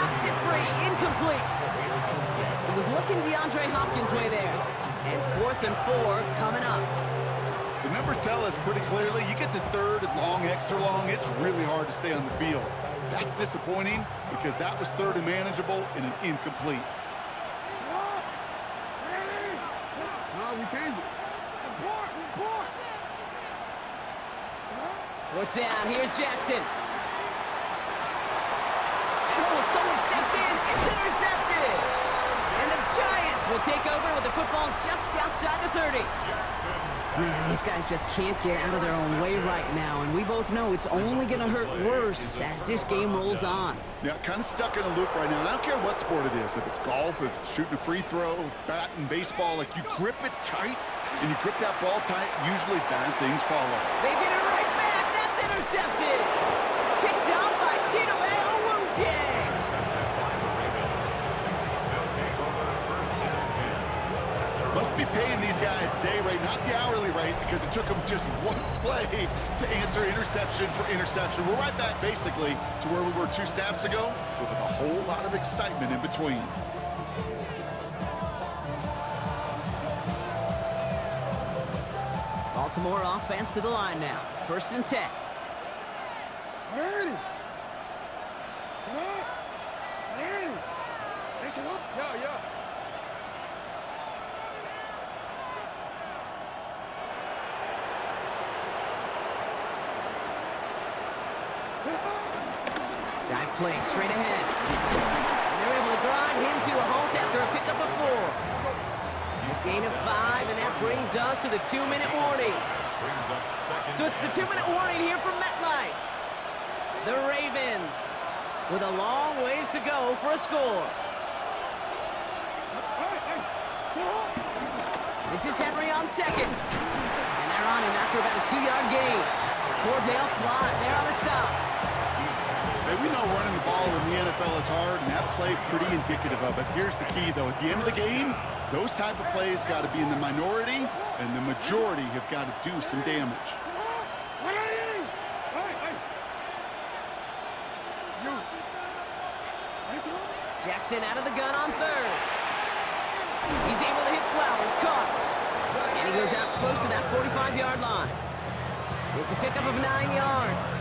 knocks it free, incomplete. It was looking DeAndre Hopkins' way there. And 4th and 4 coming up. The numbers tell us pretty clearly, you get to 3rd and long, extra long, it's really hard to stay on the field. That's disappointing because that was 3rd and manageable and an incomplete. No, we changed it. Report. 4th down, here's Jackson. Oh, someone stepped in, it's intercepted. And the Giants will take over with the football just outside the 30. Man, these guys just can't get out of their own way right now, and we both know it's only going to hurt worse as this game rolls on. Yeah, kind of stuck in a loop right now. And I don't care what sport it is. If it's golf, if it's shooting a free throw, batting, baseball, like you grip it tight and you grip that ball tight, usually bad things follow. They get it right back. That's intercepted. Picked up by Chidobe Awuzie. Must be paying these guys day rate, not the hourly rate, because it took them just one play to answer interception for interception. We're right back, basically, to where we were 2 snaps ago, but with a whole lot of excitement in between. Baltimore offense to the line now. 1st and 10. Ready. Yeah. Dive play straight ahead. And they're able to grind him to a halt after a pickup of 4. A gain of 5, and that brings us to the 2-minute warning. So it's the 2-minute warning here from MetLife. The Ravens with a long ways to go for a score. This is Henry on 2nd. And they're on him after about a 2-yard gain. Cordell Flott there on the stop. Hey, we know running the ball in the NFL is hard, and that play pretty indicative of it. Here's the key, though. At the end of the game, those type of plays got to be in the minority, and the majority have got to do some damage. Jackson out of the gun on 3rd. He's able to hit Flowers, caught. And he goes out close to that 45-yard line. It's a pickup of 9 yards.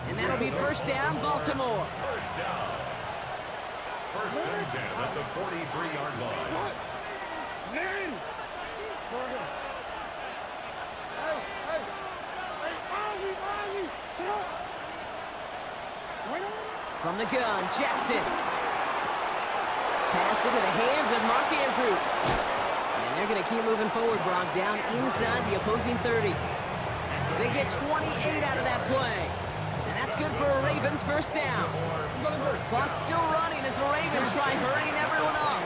And that'll be 1st down, Baltimore. 1st and 10 at the 43-yard line. From the gun, Jackson. Pass into the hands of Mark Andrews. And they're going to keep moving forward, Brock, down inside the opposing 30. They get 28 out of that play. And that's good for a Ravens 1st down. Clock's still running as the Ravens try hurrying everyone up.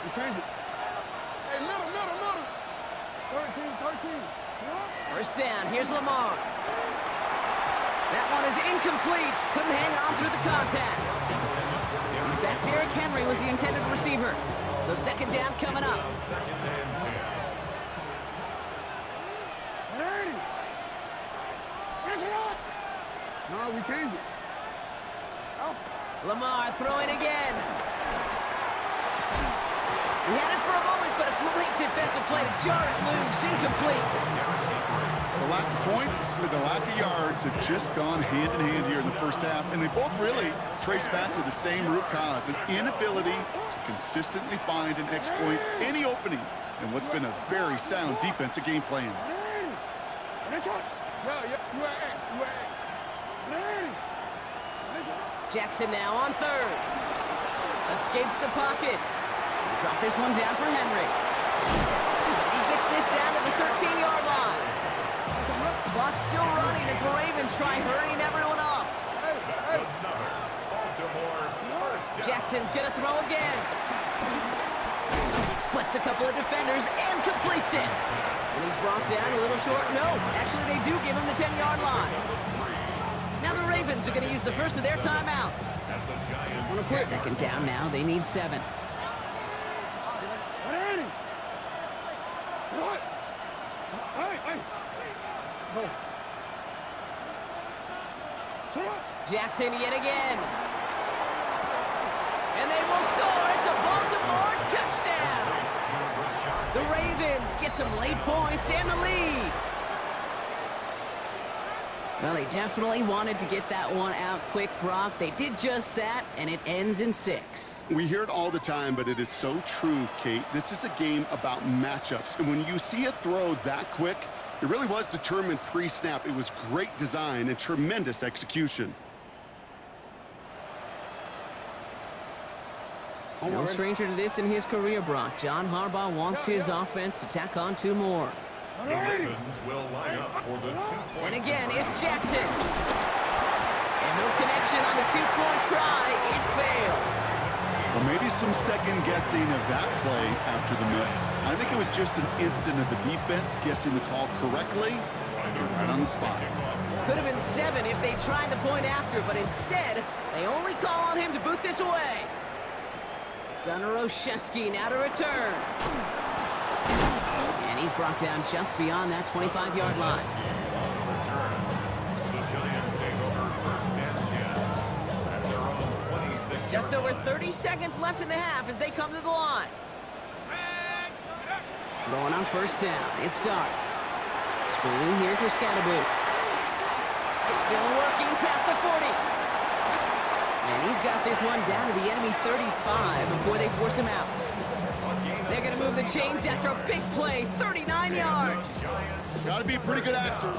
We changed it. Hey, middle. 13. 1st down, here's Lamar. That one is incomplete. Couldn't hang on through the contact. He's back. Derrick Henry was the intended receiver. So 2nd down coming up. No, we changed it. Lamar throwing again. He had it for a moment, but a great defensive play to jar it loose. Incomplete. The lack of points and the lack of yards have just gone hand in hand here in the 1st half, and they both really trace back to the same root cause, an inability to consistently find and exploit any opening in what's been a very sound defensive game plan. Jackson now on 3rd. Escapes the pocket. Drop this one down for Henry. He gets this down to the 13-yard line. Clock's still running as the Ravens try hurrying everyone up. Jackson's gonna throw again. Splits a couple of defenders and completes it. And he's brought down a little short. No, actually they do give him the 10-yard line. Now the Ravens are gonna use the first of their timeouts. 2nd down now, they need 7. Jackson yet again. And they will score. It's a Baltimore touchdown. The Ravens get some late points and the lead. Well, they definitely wanted to get that one out quick, Brock. They did just that, and it ends in 6. We hear it all the time, but it is so true, Kate. This is a game about matchups. And when you see a throw that quick, it really was determined pre-snap. It was great design and tremendous execution. No stranger to this in his career, Brock. John Harbaugh wants his offense to tack on 2 more. The Ravens will line up for the 2-point. And again, it's Jackson. And no connection on the 2-point try. It fails. Well, maybe some second guessing of that play after the miss. I think it was just an instant of the defense guessing the call correctly. Right on the spot. Could have been 7 if they tried the point after, but instead, they only call on him to boot this away. Gunnar Olszewski now to return. And he's brought down just beyond that 25-yard line. The Giants take over first and 10 at their own 26. Just over 30 seconds left in the half as they come to the line. Going on first down. It starts. Screen here for Scatterboot. Still working past the 40. And he's got this one down to the enemy 35 before they force him out. They're going to move the chains after a big play, 39 yards. Got to be a pretty good actor.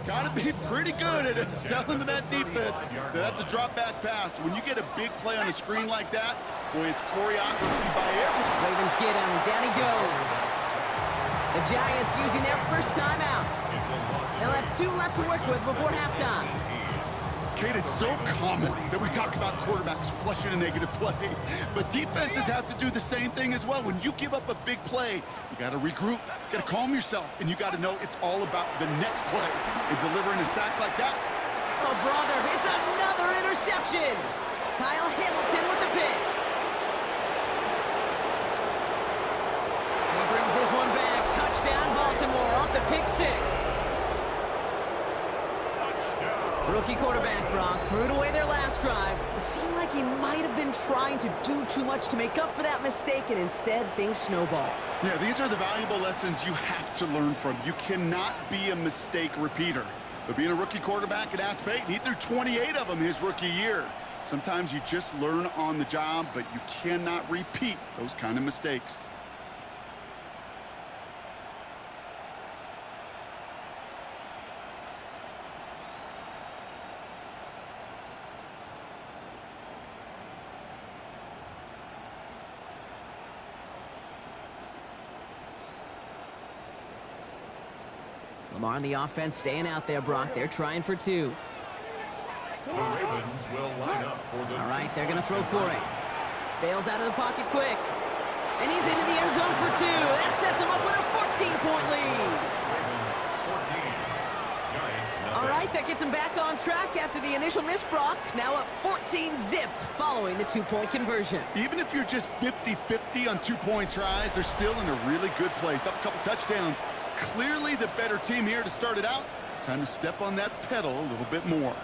Got to be pretty good at selling to that defense. That's a drop back pass. When you get a big play on a screen like that, boy, it's choreography by everyone. Ravens get him. Down he goes. The Giants using their first timeout. They'll have 2 left to work with before halftime. Kate, it's so common that we talk about quarterbacks flushing a negative play, but defenses have to do the same thing as well. When you give up a big play, you got to regroup, you got to calm yourself, and you got to know it's all about the next play. And delivering a sack like that. Oh, brother, it's another interception. Kyle Hamilton with the pick. He brings this one back. Touchdown, Baltimore, off the pick 6. Rookie quarterback, Brock, threw it away their last drive. It seemed like he might have been trying to do too much to make up for that mistake, and instead, things snowball. Yeah, these are the valuable lessons you have to learn from. You cannot be a mistake repeater. But being a rookie quarterback at Ask Peyton, he threw 28 of them his rookie year. Sometimes you just learn on the job, but you cannot repeat those kind of mistakes. Lamar and the offense staying out there, Brock. They're trying for 2. The Ravens will line up for the All right, they're going to throw for it. Bails out of the pocket quick. And he's into the end zone for 2. That sets him up with a 14-point lead. Ravens 14. Giants nothing. All right, that gets him back on track after the initial miss, Brock. Now up 14-zip following the 2-point conversion. Even if you're just 50-50 on 2-point tries, they're still in a really good place. Up a couple touchdowns. Clearly the better team here to start it out. Time to step on that pedal a little bit more.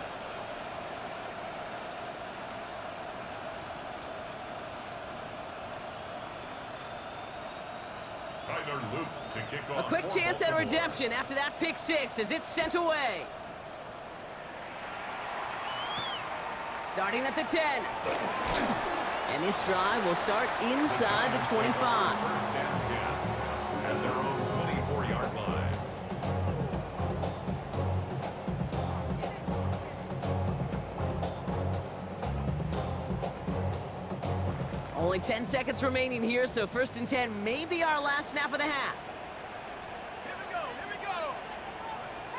Tyler Luke to kick A off. quick chance at redemption after that pick 6 as it's sent away. Starting at the 10. And this drive will start inside the 25. First and 10 at their own 24-yard line. Only 10 seconds remaining here, so first and 10 may be our last snap of the half. Here we go, here we go.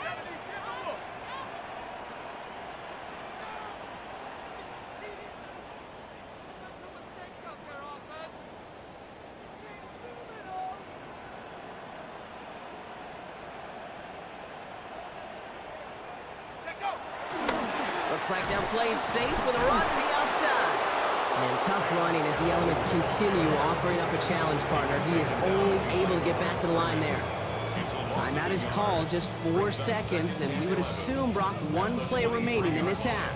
70, look. Check go. Looks like they're playing safe with a run to the outside. And tough running as the elements continue offering up a challenge partner. He is only able to get back to the line there. Timeout is called, just 4 seconds, and we would assume, Brock, 1 play remaining in this half.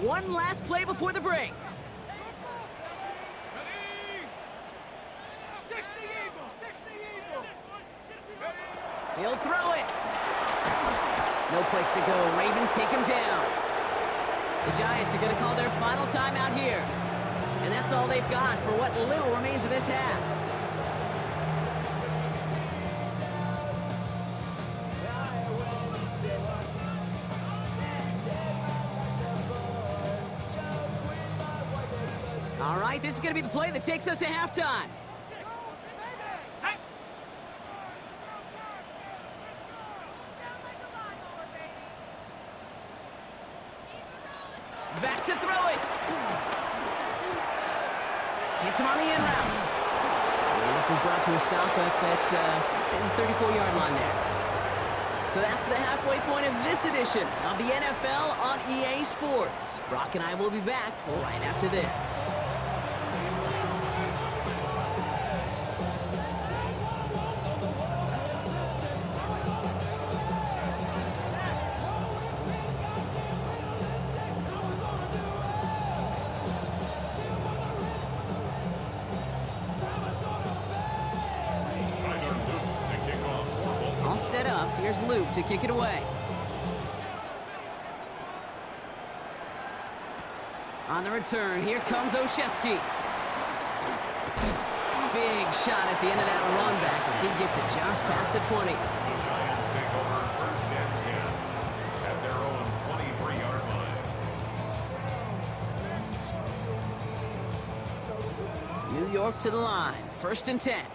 One last play before the break. He'll throw it. No place to go. Ravens take him down. The Giants are going to call their final timeout here. And that's all they've got for what little remains of this half. All right, this is going to be the play that takes us to halftime. Back to throw it. Hits him on the in route. And this is brought to a stop up at the 34-yard line there. So that's the halfway point of this edition of the NFL on EA Sports. Brock and I will be back right after this. Set up. Here's Luke to kick it away. On the return, here comes Olszewski. Big shot at the end of that run back as he gets it just past the 20. The Giants take over 1st and 10 at their own 23-yard line. New York to the line. 1st and 10.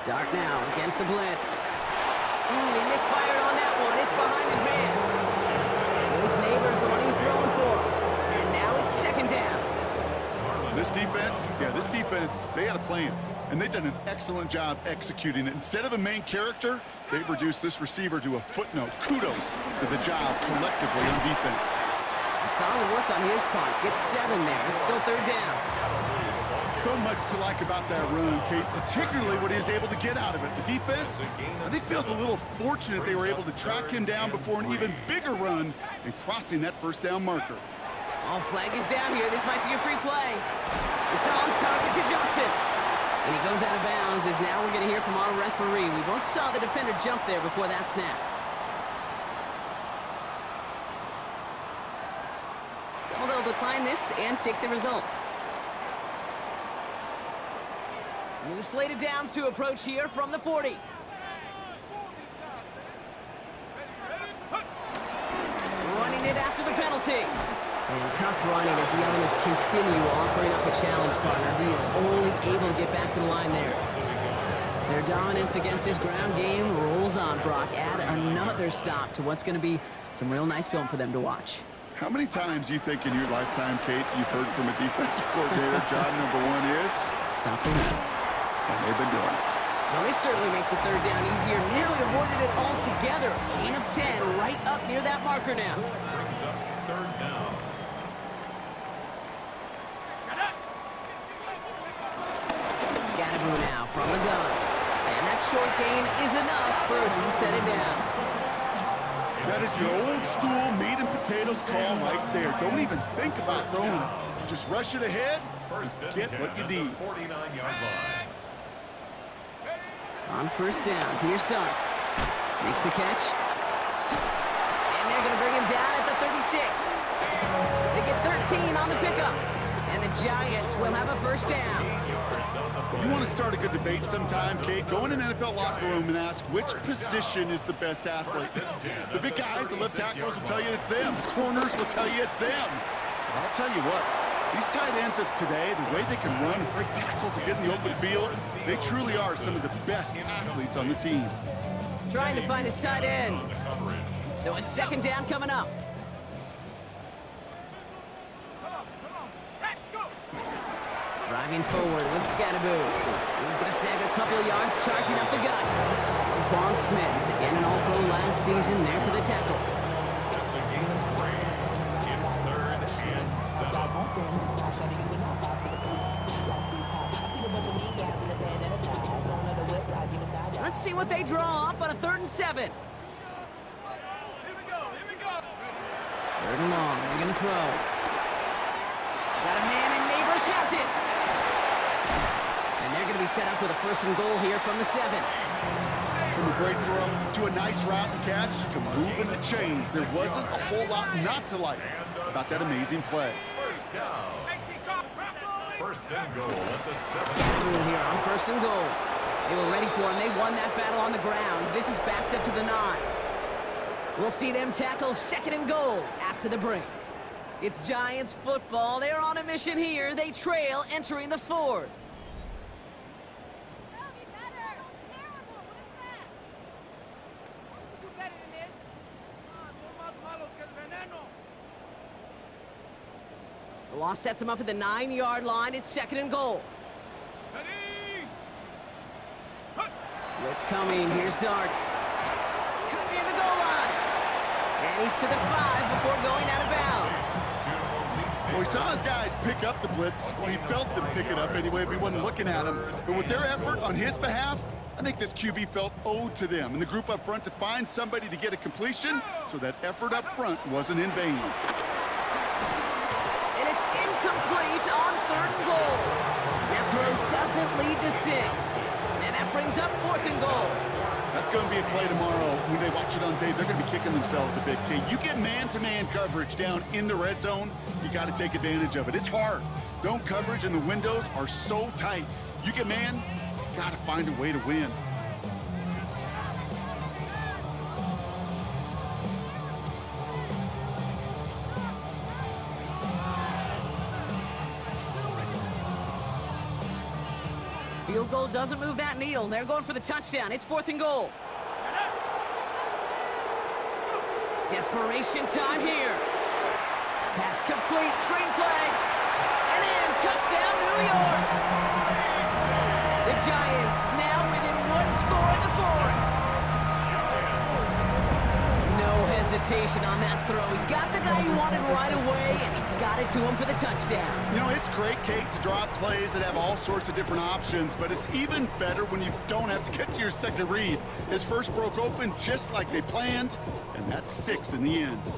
Dart now against the blitz. He misfired on that one. It's behind his man. Luke Neighbors, the one he was throwing for. And now it's 2nd down. This defense, they had a plan. And they've done an excellent job executing it. Instead of a main character, they've reduced this receiver to a footnote. Kudos to the job collectively on defense. Solid work on his part. Gets 7 there. It's still 3rd down. So much to like about that run, Kate, particularly what he was able to get out of it. The defense, I think, feels a little fortunate they were able to track him down before an even bigger run and crossing that 1st down marker. All flag is down here. This might be a free play. It's on target to Johnson. And he goes out of bounds as now we're going to hear from our referee. We both saw the defender jump there before that snap. So they'll decline this and take the results. New slate of downs to approach here from the 40. Running it after the penalty. And tough running as the elements continue offering up a challenge partner. He is only able to get back to the line there. Their dominance against his ground game rolls on, Brock. Add another stop to what's going to be some real nice film for them to watch. How many times do you think in your lifetime, Kate, you've heard from a defensive coordinator, job number 1 is? Stop the run. And they've been doing it. Well, this certainly makes the 3rd down easier. Nearly avoided it altogether. Gain of 10 right up near that marker now. Brings up 3rd down. Scatterboo now from the gun. And that short gain is enough for a new set of downs. That is your old school meat and potatoes call right there. Don't even think about throwing it. Just rush it ahead and get what you need. 49-yard line. On 1st down, here's Dart. Makes the catch. And they're going to bring him down at the 36. They get 13 on the pickup. And the Giants will have a 1st down. You want to start a good debate sometime, Kate? Go in an NFL locker room and ask which position is the best athlete. The big guys, the left tackles will tell you it's them. The corners will tell you it's them. But I'll tell you what, these tight ends of today, the way they can run, break tackles, and get in the open field, they truly are some of the best athletes on the team. Trying to find his tight end. So it's 2nd down coming up. Driving forward with Scatteroo. He's going to snag a couple of yards, charging up the gut. Quan Smith, again an All-Pro last season, there for the tackle. That's a gain of 3. It's 3rd and 7. Let's see what they draw up on a 3rd and 7. Here we go. 3rd and long. They're going to throw. Got a man, and Neighbors has it. And they're going to be set up with a 1st and goal here from the 7. From a great throw to a nice route and catch to moving the chains. There wasn't a whole lot not to like about that amazing play. First down. 1st and goal at the 7. Scatteroo here on 1st and goal. They were ready for him. They won that battle on the ground. This is backed up to the 9. We'll see them tackle 2nd and goal after the break. It's Giants football. They're on a mission here. They trail entering the 4th. The loss sets him up at the 9-yard line. It's 2nd and goal. Blitz coming. Here's Dart. Cut near the goal line. And he's to the 5 before going out of bounds. Well, he saw his guys pick up the blitz. Well, he felt them pick it up anyway if he wasn't looking at him. But with their effort on his behalf, I think this QB felt owed to them and the group up front to find somebody to get a completion so that effort up front wasn't in vain. And it's incomplete on 3rd and goal. That throw doesn't lead to 6. And that brings up 4th and goal. That's going to be a play tomorrow. When they watch it on tape, they're going to be kicking themselves a bit. Okay, you get man-to-man coverage down in the red zone, you got to take advantage of it. It's hard. Zone coverage and the windows are so tight. You get man, you got to find a way to win. Field goal doesn't move that needle. They're going for the touchdown. It's 4th and goal. Desperation time here. Pass complete. Screenplay. And in. Touchdown, New York. The Giants now within 1 score in the 4th. No hesitation on that throw. He got the guy he wanted right away, and he got it to him for the touchdown. You know, it's great, Kate, to draw up plays that have all sorts of different options, but it's even better when you don't have to get to your second read. His first broke open just like they planned, and that's 6 in the end.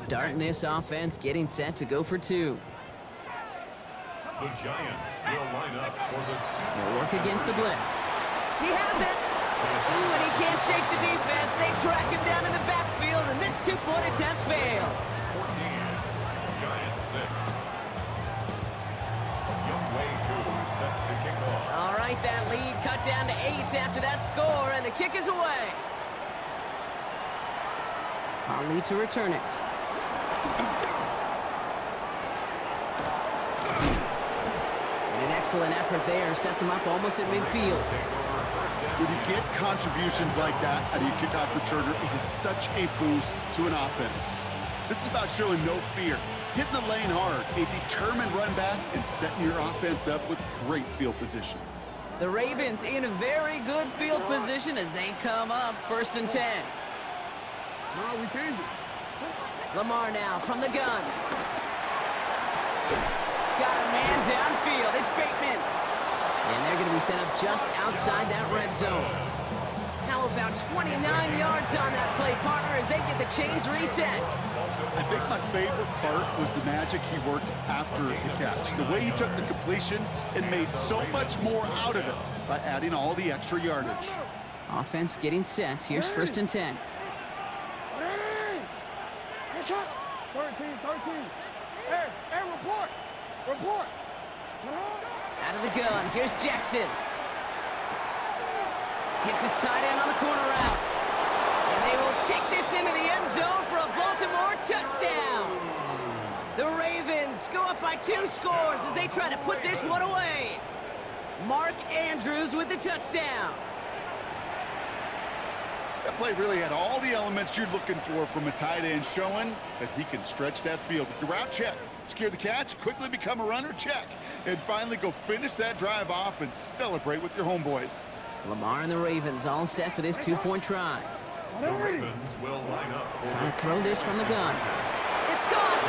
Dart in this offense, getting set to go for 2. The Giants will line up for the 2. They'll work against the blitz. He has it. Ooh, and he can't shake the defense. They track him down in the backfield, and this 2-point attempt fails. 14, Giants 6. Youngway set to kick off. All right, that lead cut down to 8 after that score, and the kick is away. Conley to return it. And an excellent effort there sets him up almost at midfield. When you get contributions like that out of your kickoff returner, it is such a boost to an offense. This is about showing no fear, hitting the lane hard, a determined run back, and setting your offense up with great field position. The Ravens in a very good field position as they come up 1st and 10. No, we changed it. Lamar now from the gun. Got a man downfield. It's Bateman. And they're going to be set up just outside that red zone. How about 29 yards on that play, partner, as they get the chains reset. I think my favorite part was the magic he worked after the catch. The way he took the completion and made so much more out of it by adding all the extra yardage. Offense getting set. Here's 1st and 10. 13. Hey, report. Out of the gun. Here's Jackson. Hits his tight end on the corner route. And they will take this into the end zone for a Baltimore touchdown. The Ravens go up by 2 scores as they try to put this one away. Mark Andrews with the touchdown. That play really had all the elements you're looking for from a tight end, showing that he can stretch that field. With the route, check. Secure the catch, quickly become a runner, check. And finally go finish that drive off and celebrate with your homeboys. Lamar and the Ravens all set for this two-point try. The Ravens will line up for Trying to throw this from the gun. It's caught!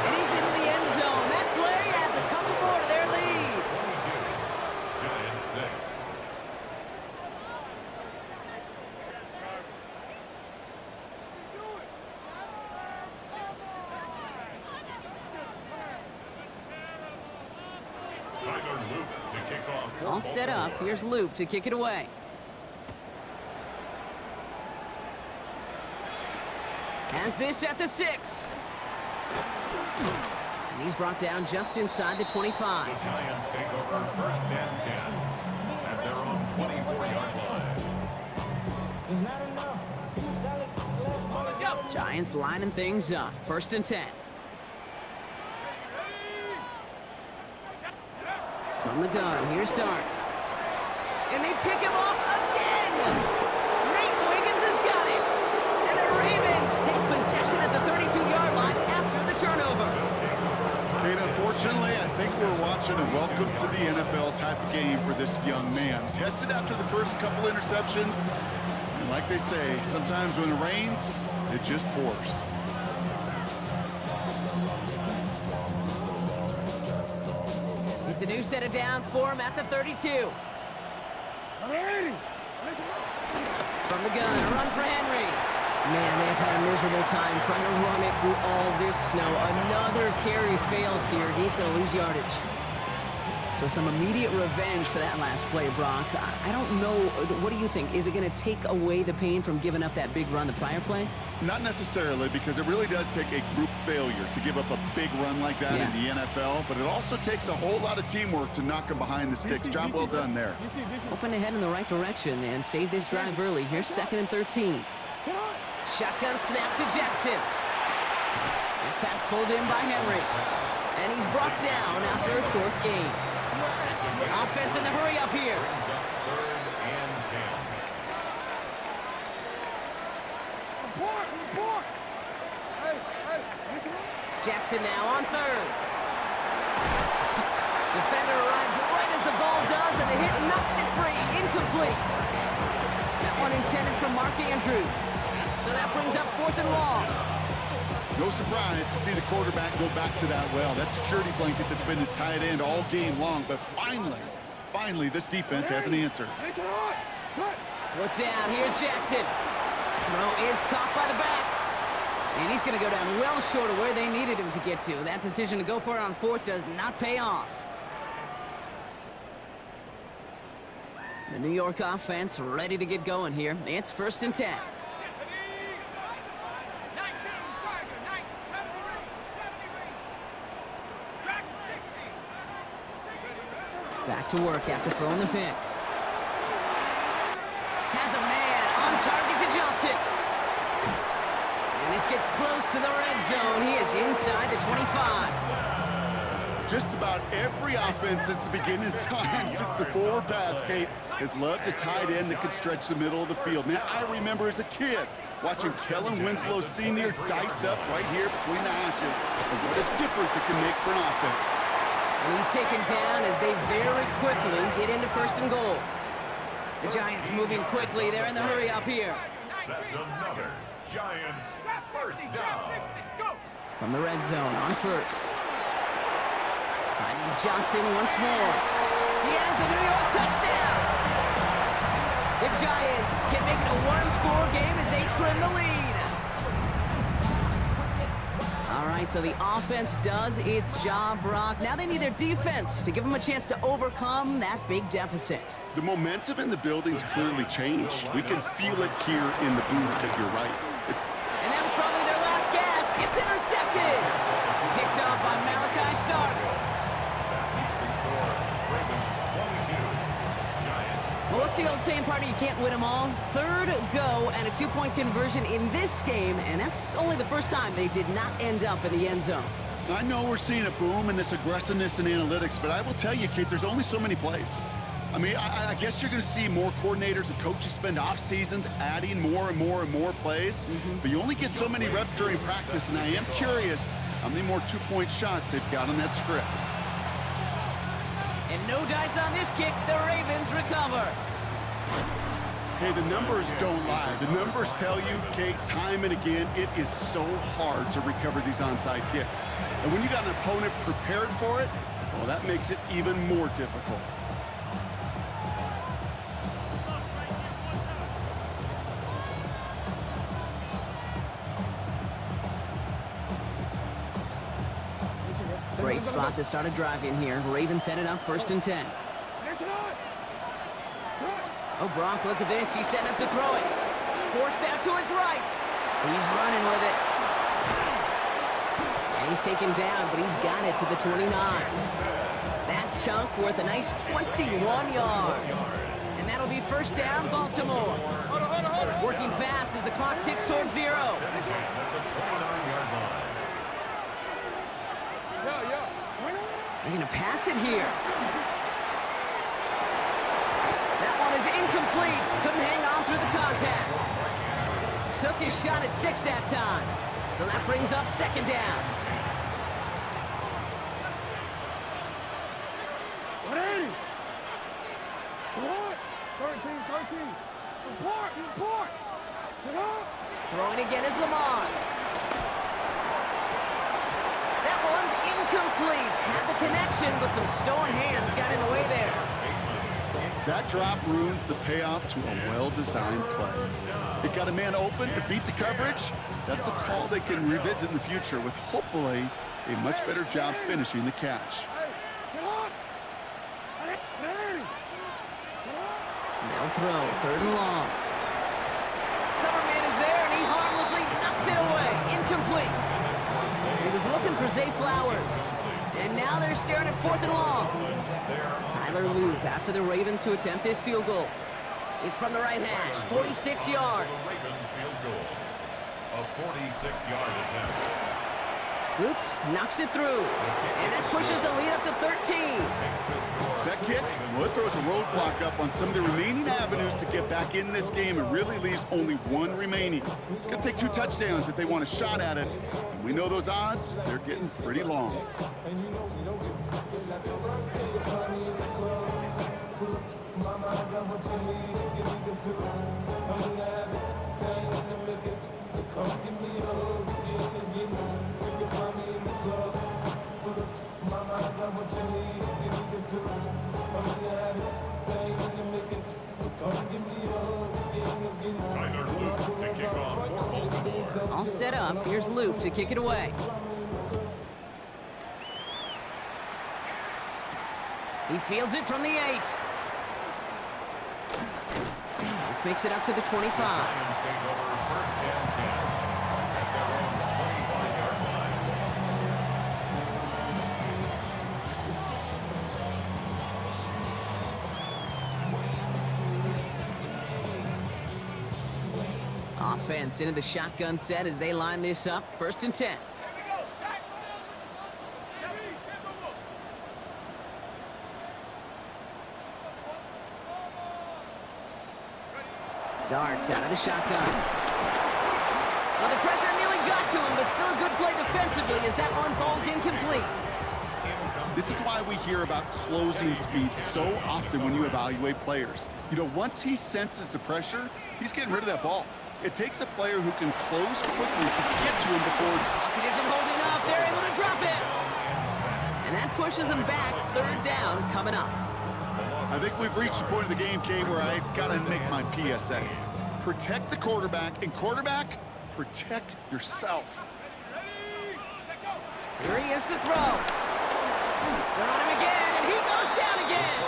And he's into the end zone. That play adds a couple more to their lead. 22. Giants 6. Tyler Luke to kick off. All set up. Here's Loop to kick it away. Has this at the 6. And he's brought down just inside the 25. The Giants take over first and 10 at their own 24-yard line. Giants lining things up. First and 10. From the gun, here's Dart. And they pick him off again! Nate Wiggins has got it! And the Ravens take possession at the 32-yard line after the turnover. Kate, unfortunately, I think we're watching a welcome to the NFL type of game for this young man. Tested after the first couple interceptions. And like they say, sometimes when it rains, it just pours. It's a new set of downs for him at the 32. From the gun, a run for Henry. Man, they've had a miserable time trying to run it through all this snow. Another carry fails here. He's going to lose yardage. So some immediate revenge for that last play, Brock. I don't know. What do you think? Is it going to take away the pain from giving up that big run the prior play? Not necessarily, because it really does take a group failure to give up a big run like that in the NFL, but it also takes a whole lot of teamwork to knock him behind the sticks. Job well done there. Hoping to head in the right direction and save this drive early. Here's 2nd and 13. Shotgun snap to Jackson. That pass pulled in by Henry. And he's brought down after a short gain. Offense in the hurry up here. Brings up 3rd and 10. Jackson now on 3rd. Defender arrives right as the ball does, and the hit knocks it free. Incomplete. That one intended for Mark Andrews. So that brings up 4th and long. No surprise to see the quarterback go back to that well. That security blanket that's been his tight end all game long, but finally, this defense has an answer. 4th down, here's Jackson. Throw is caught by the back. And he's going to go down well short of where they needed him to get to. That decision to go for it on 4th does not pay off. The New York offense ready to get going here. It's 1st and 10. Back to work after throwing the pick. Has a man on target to Johnson. And this gets close to the red zone. He is inside the 25. Just about every offense since the beginning of time, since the forward pass, Kate, has loved a tight end that could stretch the middle of the field. Man, I remember as a kid watching Kellen Winslow Sr. dice up right here between the hashes. And what a difference it can make for an offense. And he's taken down as they very quickly get into 1st and goal. The Giants moving quickly. They're in the hurry up here. That's another Giants first down. From the red zone on 1st. Finding Johnson once more. He has the New York touchdown. The Giants can make it a one-score game as they trim the lead. All right, so the offense does its job, Brock. Now they need their defense to give them a chance to overcome that big deficit. The momentum in the building's clearly changed. We can feel it here in the booth, but you're right. And that was probably their last gasp. It's intercepted. Picked off by Malachi Starks. Well, what's the old saying, partner? You can't win them all. 3rd go and a 2-point conversion in this game, and that's only the first time they did not end up in the end zone. I know we're seeing a boom in this aggressiveness and analytics, but I will tell you, Kate, there's only so many plays. I mean, I guess you're going to see more coordinators and coaches spend off seasons adding more and more and more plays, but you only get so many reps during practice, and I am curious how many more two-point shots they've got on that script. And no dice on this kick. The Ravens recover. Hey, the numbers don't lie. The numbers tell you, Kate, time and again, it is so hard to recover these onside kicks. And when you got an opponent prepared for it, well, that makes it even more difficult. Great spot to start a drive in here. Ravens set it up 1st and 10. Oh, Gronk, look at this. He's setting up to throw it. Forced out to his right. He's running with it. And he's taken down, but he's got it to the 29. That chunk worth a nice 21 yards. And that'll be 1st down, Baltimore. Working fast as the clock ticks towards 0. They're going to pass it here. That one is incomplete. Couldn't hang on through the contact. Took his shot at 6 that time. So that brings up 2nd down. Throwing again is Lamar. That one's incomplete. Had the connection, but some stone hands got in the way there. That drop ruins the payoff to a well-designed play. It got a man open to beat the coverage. That's a call they can revisit in the future with hopefully a much better job finishing the catch. Now throw, 3rd and long. Cover man is there, and he harmlessly knocks it away. Incomplete. He was looking for Zay Flowers. And now they're staring at 4th and long. Tyler Loop after the Ravens to attempt this field goal. It's from the right hash, 46 yards. Ravens field goal. A 46-yard attempt. Loop knocks it through. And that pushes the lead up to 13. That kick, well, it throws a roadblock up on some of the remaining avenues to get back in this game. It really leaves only one remaining. It's going to take 2 touchdowns if they want a shot at it. And we know those odds, they're getting pretty long. Tyler Loop to kick off for Baltimore. All set up. Here's Loop to kick it away. He fields it from the 8. This makes it up to the 25. Lions take over 1st and 10 at their own 25-yard line. Offense into the shotgun set as they line this up. 1st and 10. Dart out of the shotgun. Well, the pressure nearly got to him, but still a good play defensively as that one falls incomplete. This is why we hear about closing speed so often when you evaluate players. You know, once he senses the pressure, he's getting rid of that ball. It takes a player who can close quickly to get to him before... Pocket isn't holding up. They're able to drop it. And that pushes them back. 3rd down coming up. I think we've reached the point of the game, Kane, where I got to make my PSA. Protect the quarterback, and quarterback, protect yourself. Here he is to throw. They're on him again, and he goes down again.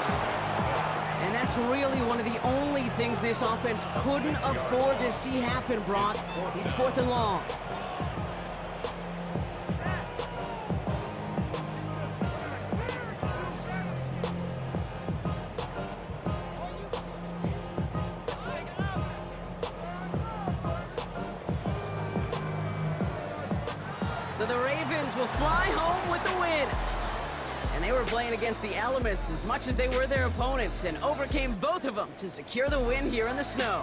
And that's really one of the only things this offense couldn't afford to see happen, Brock. It's 4th and long. So the Ravens will fly home with the win. And and they were playing against the elements as much as they were their opponents and overcame both of them to secure the win here in the snow.